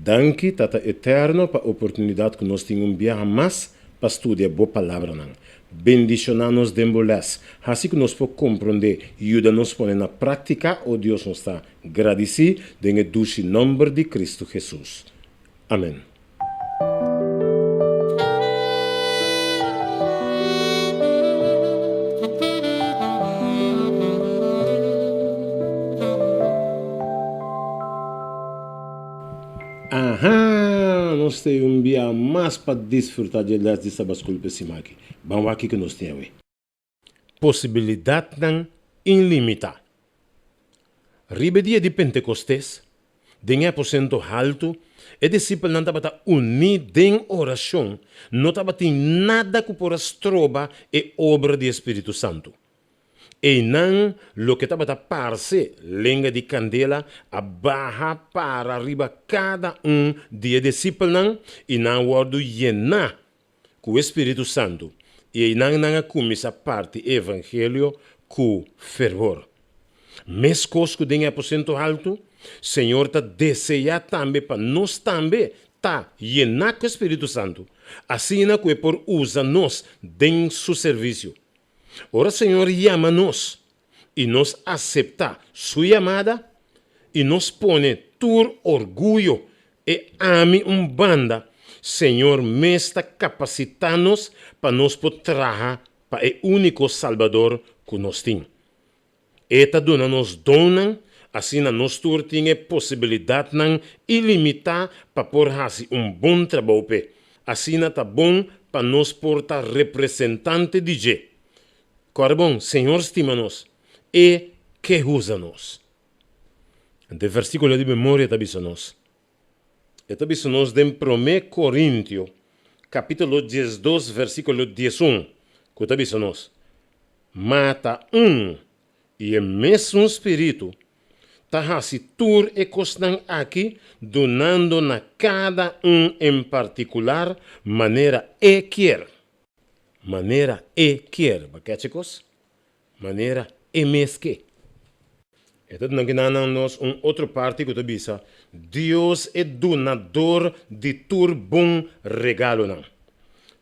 Danke, Tata Eterno, para a oportunidade que nós temos um dia mais para estudar a boa palavra. Bendicionar-nos de embolés. Assim que nós podemos compreender e ajuda-nos a pôr na prática, o Deus nos está agradecido em o nome de Cristo Jesus. Amém. Nós temos um dia mais para desfrutar de las de sabascul pesimaki. Vamos aqui que nós temos. Possibilidade não ilimitada. Ribe dia de Pentecostes, de aposento alto, e discípulo não estava unido em oração, não estava nada que por trova e obra do Espírito Santo. E não, lo que estava parce, lenga de candela, a barra para arriba cada de discípulos, e não word llenar com o Espírito Santo. E não começa a parte evangelho com fervor. Mas coisas que aposento alto, Senhor está deseja também para nós também tá llenar com o Espírito Santo. Assim que é por usar nós em seu serviço. Ora, Senhor chama-nos e nos aceita sua chamada e nos põe tur orgulho e ame banda. Senhor, me está capacitando-nos para nos poder trabalhar para o único Salvador que nós temos. Eta dona nos dona, assim nós temos a possibilidade ilimitada para por fazer bom trabalho. Assim está bom para nos portar representante de Deus. Corbão, Senhor, estima-nos e que usa-nos. De versículo de memória está nos. Está nos de 1 Coríntios, capítulo 12, versículo 11. Que está nos. Mata e o mesmo Espírito está se tur e costan aqui, donando na cada em particular maneira e quer. Maneira e quer, chicos? Maneira e mesque. Então, nós outra parte que eu disse, Deus é donador de tur bom regalo.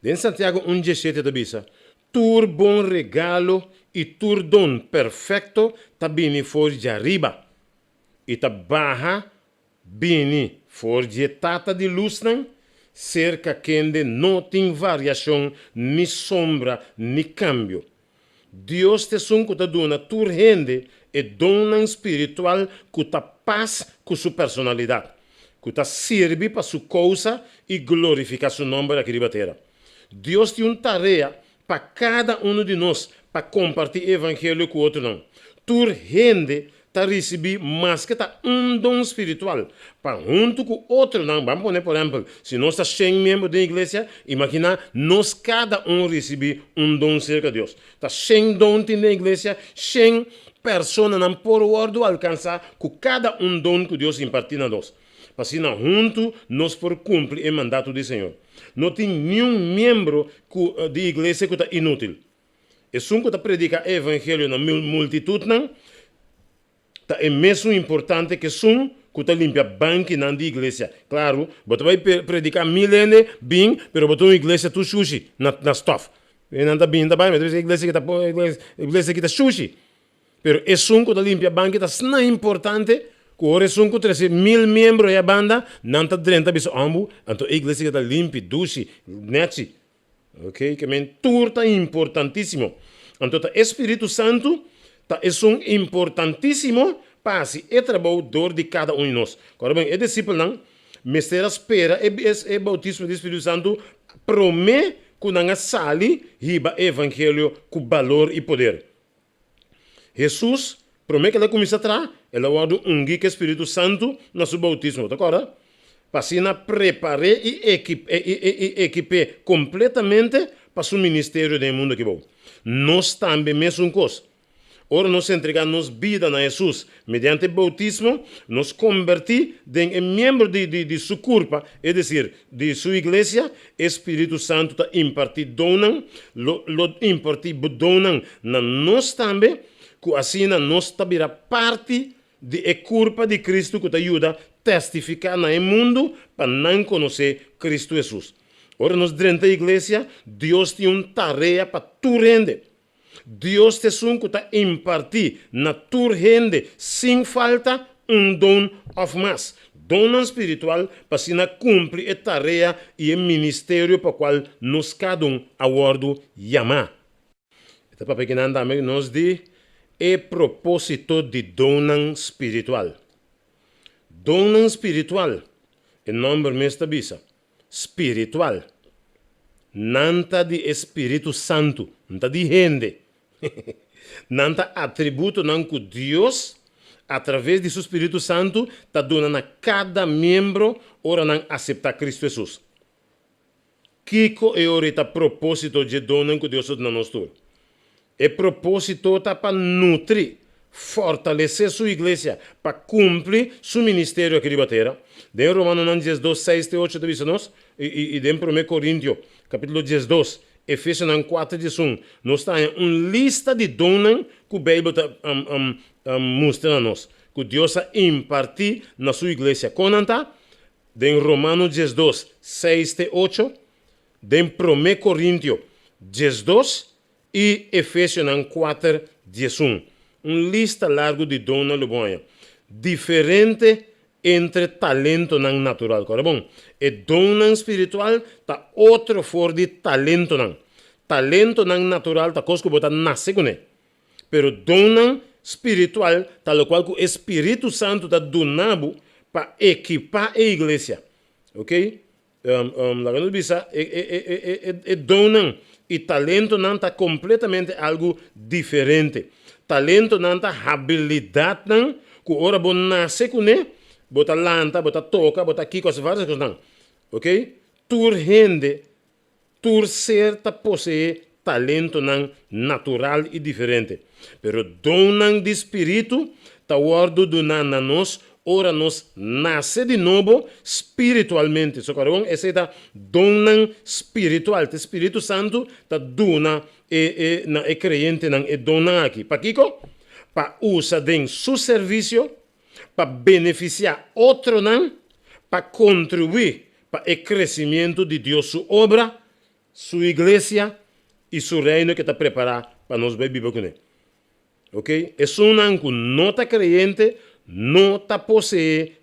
Em Santiago 1,17 eu disse, tur bom regalo e tur don perfeito tá bini for de arriba. E tá barra bini for de tata de luz, cerca que não tem variação, ni sombra, ni cambio. Deus te sunco te dona tur rende e dona espiritual que te paz com sua personalidade, que te serve para sua causa e glorificar seu nome aqui na terra. Deus tem uma tarefa para cada de nós para compartilhar o evangelho com o outro não. Tur rende tá receber mais que tá dom espiritual para junto com outro não. Vamos poner, por exemplo, se nós está 100 membros da igreja, imagina nós cada receber dom cerca de Deus. Tá 100 dons na igreja, 100 pessoas não por ordo alcançar com cada dom que Deus impartiu a nós. Para assim, junto nós por cumprir o mandato do Senhor. Não tem nenhum membro da igreja que está inútil. E se que predica o evangelho na multidão, não é mesmo importante que sum que tá limpia banco na igreja. Claro, você vai predicar milênio bem, mas você uma igreja tu sushi na stuff. E não tá bem, tá bem, mas a igreja que tá sushi. Pero é sum que tá limpia banco tá não importante. Que ora sum que 3.000 membros e a banda não tá dentro biso ambu, então a igreja que tá limpa, duche, neti. Ok, que men turta importantíssimo. Então o Espírito Santo é importantíssimo para o trabalho de cada de nós. Agora bem, o discípulo não, mestre espera e bautismo do Espírito Santo promete que não sale riba evangelho com valor e poder. Jesus promete que ele começa a trabalhar, ele guarda guia Espírito Santo no seu bautismo, tá correto? Para assim preparar e equipar completamente para o ministério do mundo que bom. Nós também mesmo coisa. Ora, nós entregamos vida a Jesus mediante o bautismo, nos convertimos em membro de sua corpo, é dizer, de sua igreja. Espírito Santo está impartido donam, lo impartido donam na nós também, que assim nós também parte é culpa de Cristo que te ajuda a testificar no mundo para não conhecer Cristo Jesus. Ora, nós dentro da igreja, Deus tem uma tarefa para tu render. Deus te que está impartir na tua rende sem falta dom of mais. Dom espiritual para se cumprir a tarefa e o ministério para o qual nós cada aguardo chamar. Então, para que nós diz é propósito de dom espiritual. Dom espiritual, o nome mesmo bisa, espiritual. Nanta de Espírito Santo, nanta de rende. Nanta atributo não que Deus, através de seu Espírito Santo, está dando a cada membro ora não aceitar Cristo Jesus. Kiko é o propósito de dono que Deus dá nos todos. É propósito para nutrir, fortalecer sua igreja, para cumprir seu ministério aqui de terra. De Romanos 12, 6 e 8 diz nós, e de 1 Coríntios, capítulo 12, Efésios 4, 11, nós está em uma lista de donos que o Bíblia mostra a nós, que Deus a impartir na sua igreja. Quando está? De Romanos 12, 6 e 8, de 1 Coríntios 12 e Efésios 4, 11. Uma lista larga de donos de diferente entre talento não natural, correto? Bom, e dom espiritual tá outro for de talento não. Talento não natural tá coisa que bota nasce com ele. Pero dom espiritual tá lo qual o Espírito Santo tá donado para equipar a igreja, ok? Lá no bisa dom e talento não tá completamente algo diferente. Talento não tá habilidade não que ora bom nasce com ele. Bota lanta, bota toca, bota aqui, várias coisas não. Ok? Tur rende, tur certa possui talento não natural e diferente. Pero dom não de espírito, tá guardo do na nós, ora nós nasce de novo espiritualmente. So, caramba, esse é dom não espiritual. O Espírito Santo tá dona e crente não é dom não aqui. Para Kiko? Para usar em seu serviço, para beneficiar outro não, para contribuir para o crescimento de Deus, sua obra, sua igreja e seu reino que está preparado para nós viver com ele. Ok? É um não que não está crente, não está possui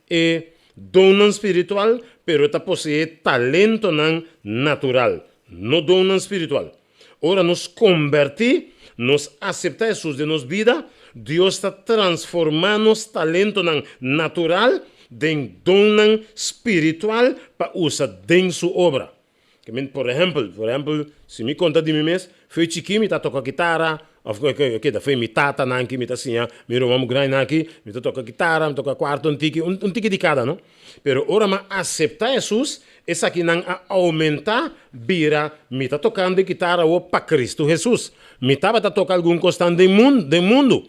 dom espiritual, pero está possui talento não natural, não dom espiritual. Ora, nos convertir, nos aceitar Jesus de nossa vida, Deus está transformando os talentos natural em dom espiritual para usar em sua obra. Por exemplo, se me conta de mim mesmo, foi chiquinho, me está tocando guitarra, foi me tata, me está assim, me romamo grande aqui, me está tocando guitarra, me toca quarto, um tique de cada, não? Pero ora, me aceitar Jesus, essa aqui não aumentar, vira, me está tocando guitarra para Cristo Jesus. Me estava tocando algum constante do mundo.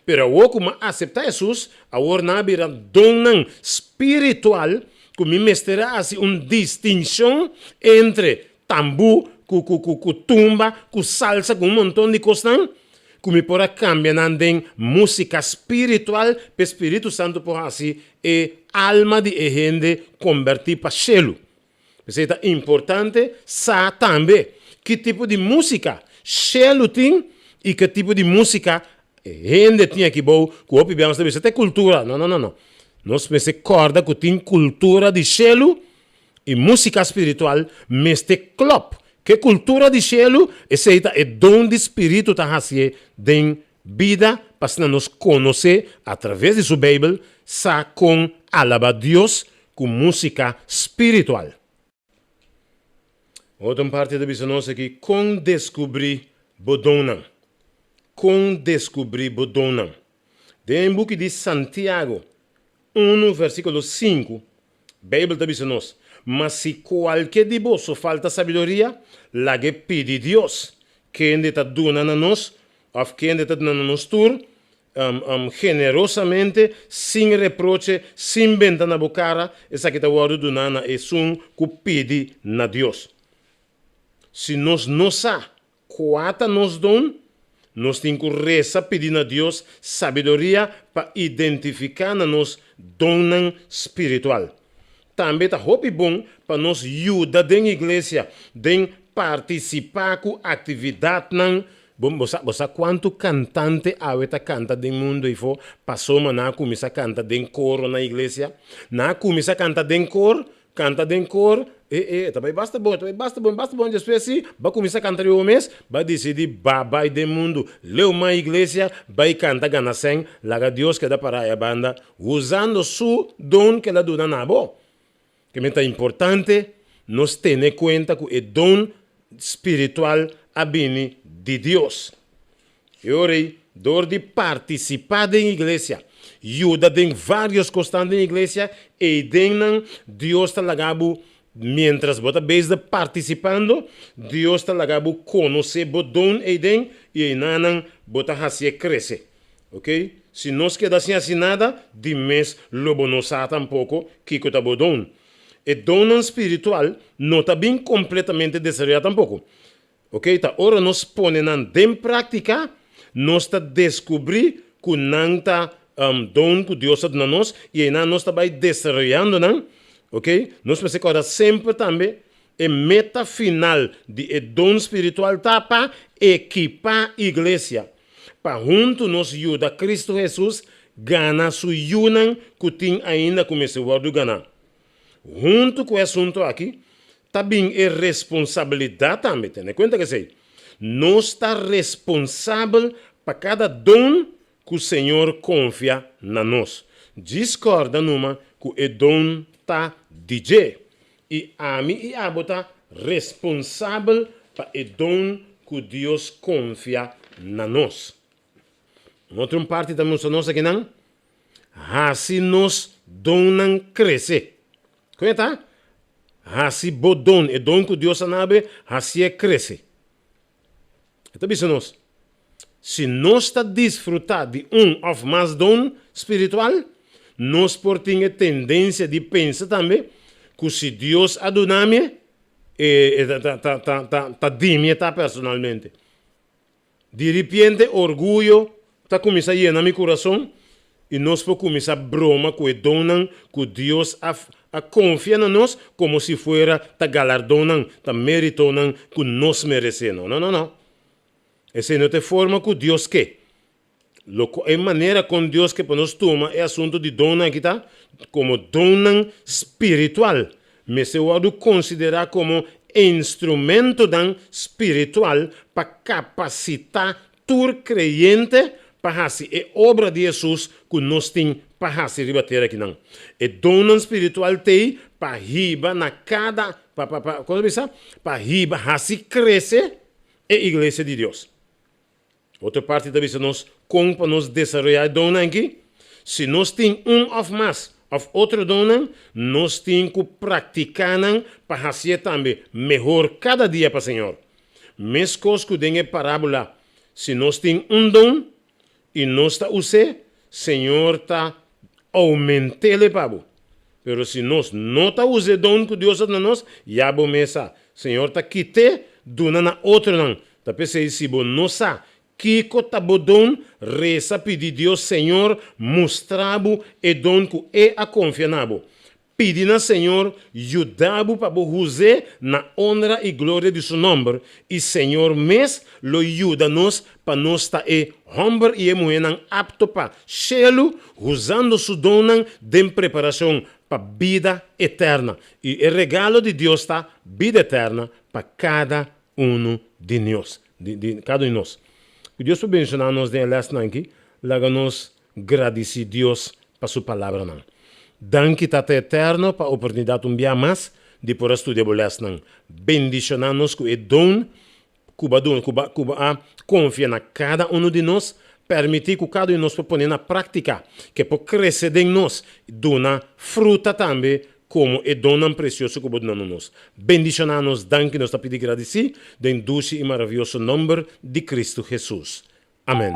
Pero o como aceitar Jesus, agora não vira dom espiritual, que me mestra assim uma distinção entre tambu, com tumba, com salsa, com montão de coisas, que me pode cambiar em música espiritual, para o Espírito Santo por assim, e alma de gente convertir para cielo. Isso é importante, saber também que tipo de música cielo tem e que tipo de música gente tinha que bom, que o pibiamos também, isso é cultura. Não. Nós pensamos corda que tem cultura de cielo e música espiritual, mas tem club. Que cultura de cielo, esse é dom de espírito tá assim, de vida, para nos conhecer através de sua Bíblia, sa com alabar Deus com música espiritual. Outra parte da visão nossa aqui, com descobrir bodona. Com descobrir bodona. Tem um book de Santiago, 1, versículo 5, Bíblia da visão nossa. Mas se qualquer de vós falta sabedoria, la que pede Deus, que ainda está dando a nós, ou que ainda está dando a nós generosamente, sem reproche, sem venta na boca, essa que está dando a nós é um que pede na Deus. Se nós não sabemos quanto nos dão, nós temos que rezar pedindo a Deus sabedoria para identificar na nos dom espiritual. Também está bom para nós ajudar na igreja, de participar com atividade não. Você quanto cantante aweta canta do mundo e for passou na começa a cantar den coro na igreja, na começa a cantar den coro, também basta bom, depois assim, vai começar a cantar o mês, vai decidir babai do mundo, leu uma igreja, vai cantar ganacem, laga Deus que dá para a banda, usando su dom que ela dá na boa. Que é importante nós ter em conta que o dom espiritual abine de Deus. E ora, dor de participar da igreja, ajuda em vários costantes da igreja, e Deus está lagado, mientras você está participando, Deus está lagado conhecer o dom e aí você vai crescer. Ok? Se nós quedamos assim nada, de mês, lobo não sabe tampouco que está o dom. E dom espiritual não está bem completamente desenvolvido tampouco. Ok? Tá, ora nós ponemos em prática, nós está descobrir que não está dom que Deus está nós e aí nós está desenvolvendo, não? Ok? Nós precisamos sempre também a meta final de dom espiritual tá para equipar a igreja. Para junto nós ajuda Cristo Jesus ganhar sua yunan que tem ainda começou a ganhar. Junto com o assunto aqui, também é responsabilidade também. Tem conta que sei. Nós está responsável para cada dom que o Senhor confia na nós. Discorda numa que o dom está DJ. E a mim e a bota responsável para o dom que Deus confia na nós. Outra parte da nossa aqui não. Assim nós dom não cresce. Conhece? Assim o dom que Deus sabe, assim cresce. Então, nós, se nós está desfrutar de ou mais dom espiritual, nós por ter tendência de pensar também que se Deus adoname, tá dimita personalmente. De repente, orgulho está começando a llenar meu coração e nós podemos começar a broma com o dom que Deus confia em nós como se fuera ta galardonando, ta meritonando que nós merecemos. Não. Essa não é a forma que Deus quer. A maneira com Deus que nós toma é assunto de dom aqui, tá? Como dom espiritual. Mas se eu considerar como instrumento espiritual para capacitar todo crente para fazer a obra de Jesus que nós temos para fazer rebater aqui não. E dom espiritual tem para riba na cada para riba fazer crescer a igreja de Deus. Outra parte da vez nós como para nós desenvolver dom aqui, se nós temos ou mais of outro dom, nós temos que praticar para fazer também melhor cada dia para o Senhor. Mesmo coisa que tem a parábola, se nós temos dom e nós está usando, Senhor está aumentando para Pero se nós não está usando dom que Deus dá nós, já vou mesa. Senhor está quitando, dona na outra não. Tá pensando se você não sabe que está dom, reza pedir Deus, Senhor, mostrar-bo e dom que é a confiar-bo. Pedindo ao Senhor, ajudar-bo para usar na honra e glória de seu nome. E Senhor, mesmo, lo ajuda-nos para nós estar homem e mulher apto para cheio, usando seu dom de preparação para a vida eterna. E o regalo de Deus está vida eterna para cada um de nós. Cada um de nós. Que Deus possa abençoar nós nessa aqui, laga-nos agradecer a Deus para sua palavra. Danke Tata Eterno para a oportunidade um dia mais de poder estudar o lesson. Bendicionar-nos com o dom, Cuba confia na cada um de nós, permitir que cada um de nós possa pôr na prática, que possa crescer em nós, dona fruta também, como é dom precioso que pode nos. Bendicionar-nos, danke, nós pedimos agradecer, em doce e maravilhoso nome de Cristo Jesus. Amém.